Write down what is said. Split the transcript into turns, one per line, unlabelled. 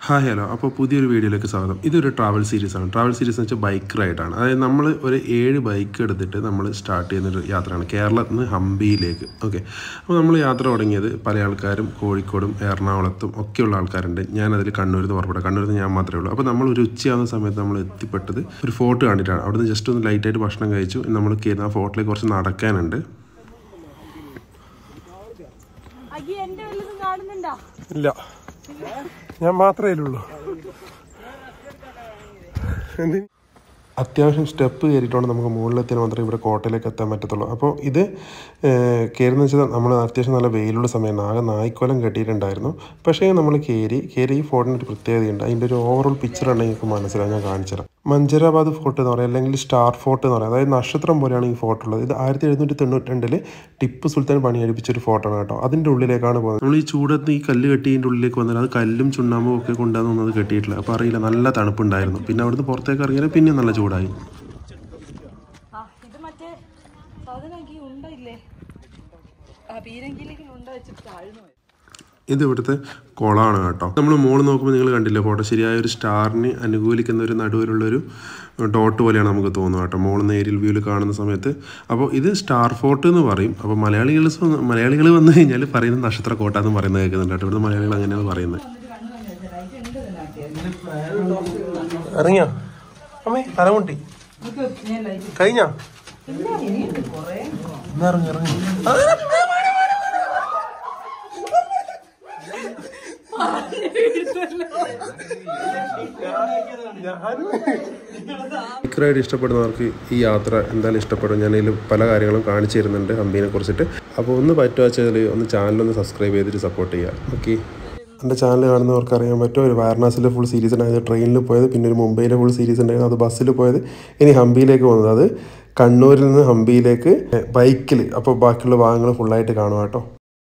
Hi hello അപ്പോൾ പുതിയൊരു വീഡിയോയിലേക്ക് സ്വാഗതം. ഇതൊരു ട്രാവൽ സീരീസാണ്. ട്രാവൽ സീരീസ് എന്ന് വെച്ചാൽ ബൈക്ക് റൈഡാണ്. അതായത് നമ്മൾ ഒരു 7 ബൈക്ക് എടുത്തിട്ട് നമ്മൾ സ്റ്റാർട്ട് ചെയ്യുന്നൊരു യാത്രയാണ് കേരളത്തിൽ നിന്ന് ഹംപിയിലേക്ക്. ഓക്കെ, അപ്പോൾ നമ്മൾ യാത്ര തുടങ്ങിയത് പല ആൾക്കാരും കോഴിക്കോടും എറണാകുളത്തും ഒക്കെയുള്ള ആൾക്കാരുണ്ട്. ഞാനതിൽ കണ്ണൂരിൽ നിന്ന് പുറപ്പെട്ടു. കണ്ണൂരിൽ നിന്ന് ഞാൻ മാത്രമേ ഉള്ളൂ. അപ്പോൾ നമ്മൾ ഒരു ഉച്ചയാകുന്ന സമയത്ത് നമ്മൾ എത്തിപ്പെട്ടത് ഒരു ഫോർട്ട് കണ്ടിട്ടാണ്. അവിടുന്ന് ജസ്റ്റ് ഒന്ന് ലൈറ്റായിട്ട് ഭക്ഷണം കഴിച്ചു. നമ്മൾ കയറുന്ന ആ ഫോർട്ടിലേക്ക് കുറച്ച് നടക്കാനുണ്ട്.
ഇല്ല, ഞാൻ മാത്രമേ ഉള്ളൂ.
അത്യാവശ്യം സ്റ്റെപ്പ് കയറിയിട്ടാണ് നമുക്ക് മുകളിലെത്തിയാൽ മാത്രമേ ഇവിടെ കോട്ടയിലേക്ക് എത്താൻ പറ്റത്തുള്ളൂ. അപ്പോൾ ഇത് കയറുന്ന വെച്ചാൽ നമ്മൾ അത്യാവശ്യം നല്ല വെയിലുള്ള സമയമാണ്. ആകെ നായ്ക്കോലം കെട്ടിയിട്ടുണ്ടായിരുന്നു. പക്ഷേ നമ്മൾ കയറി ഈ ഫോർട്ടിന് ഒരു പ്രത്യേകതയുണ്ട്. അതിൻ്റെ ഒരു ഓവറോൾ പിക്ചർ ഉണ്ടെങ്കിൽ നിങ്ങൾക്ക് മനസ്സിലാവും. ഞാൻ കാണിച്ചു തരാം. മഞ്ചരാബാദ് ഫോർട്ട് എന്ന് പറയും, അല്ലെങ്കിൽ സ്റ്റാർ ഫോർട്ട് എന്ന് പറയും. അതായത് നക്ഷത്രം പോലെയാണ് ഈ ഫോർട്ട് ഉള്ളത്. ഇത് 1792 ടിപ്പു സുൽത്താൻ പണിയടിപ്പിച്ചൊരു ഫോർട്ടാണ് കേട്ടോ. അതിൻ്റെ ഉള്ളിലേക്കാണ് പോകുന്നത്. നമ്മൾ ഈ ചൂടത്ത് ഈ കല്ല് കെട്ടിയതിൻ്റെ ഉള്ളിലേക്ക് വന്നാൽ അത് കല്ലും ചുണ്ണാമ്പും ഒക്കെ കൊണ്ടാകുന്നത് കെട്ടിയിട്ടില്ല. അപ്പോൾ അറിയില്ല, നല്ല തണുപ്പുണ്ടായിരുന്നു. പിന്നെ അവിടുന്ന് പുറത്തേക്ക് ഇറങ്ങിയാൽ പിന്നെ നല്ല ചൂടായി. ഇത് ഇവിടുത്തെ കുളമാണ് കേട്ടോ. നമ്മൾ മുകളിൽ നോക്കുമ്പോൾ നിങ്ങൾ കണ്ടില്ലേ ഫോട്ടോ, ശരിയായ ഒരു സ്റ്റാറിന് അനുകൂലിക്കുന്ന ഒരു നടുവിലുള്ളൊരു ഡോട്ട് പോലെയാണ് നമുക്ക് തോന്നുന്നത് കേട്ടോ, മുകളിൽ നിന്ന് ഏരിയൽ വ്യൂവിൽ കാണുന്ന സമയത്ത്. അപ്പോൾ ഇത് സ്റ്റാർ ഫോർട്ട് എന്ന് പറയും. അപ്പോൾ മലയാളികൾ വന്നു കഴിഞ്ഞാൽ പറയുന്നത് നക്ഷത്ര കോട്ട എന്ന് പറയുന്നത് കേൾക്കുന്നുണ്ട് കേട്ടോ. ഇവിടുത്തെ മലയാളികൾ അങ്ങനെയാണ് പറയുന്നത്.
ഇറങ്ങിയോ അമ്മേ? തലമുട്ടി കഴിഞ്ഞോ? ഇറങ്ങി
ബൈക്ക് റൈഡ് ഇഷ്ടപ്പെടുന്നവർക്ക് ഈ യാത്ര എന്തായാലും ഇഷ്ടപ്പെടും. ഞാനതിൽ പല കാര്യങ്ങളും കാണിച്ചു തരുന്നുണ്ട് ഹംപിനെ കുറിച്ചിട്ട്. അപ്പോൾ ഒന്ന് പറ്റുവച്ചാൽ ഒന്ന് ചാനലൊന്ന് സബ്സ്ക്രൈബ് ചെയ്തിട്ട് സപ്പോർട്ട് ചെയ്യുക. ഓക്കെ, എൻ്റെ ചാനൽ കാണുന്നവർക്ക് അറിയാൻ പറ്റും. ഒരു വാരണാസിയിലെ ഫുൾ സീരീസ് ഉണ്ടായത് ട്രെയിനിൽ പോയത്, പിന്നെ ഒരു മുംബൈയിലെ ഫുൾ സീരീസ് ഉണ്ടായിരുന്നു, അത് ബസ്സിൽ പോയത്, ഇനി ഹംപിയിലേക്ക് പോകുന്നത്. അത് കണ്ണൂരിൽ നിന്ന് ഹംപിയിലേക്ക് ബൈക്കിൽ. അപ്പോൾ ബാക്കിയുള്ള ഭാഗങ്ങൾ ഫുള്ളായിട്ട് കാണുക കേട്ടോ.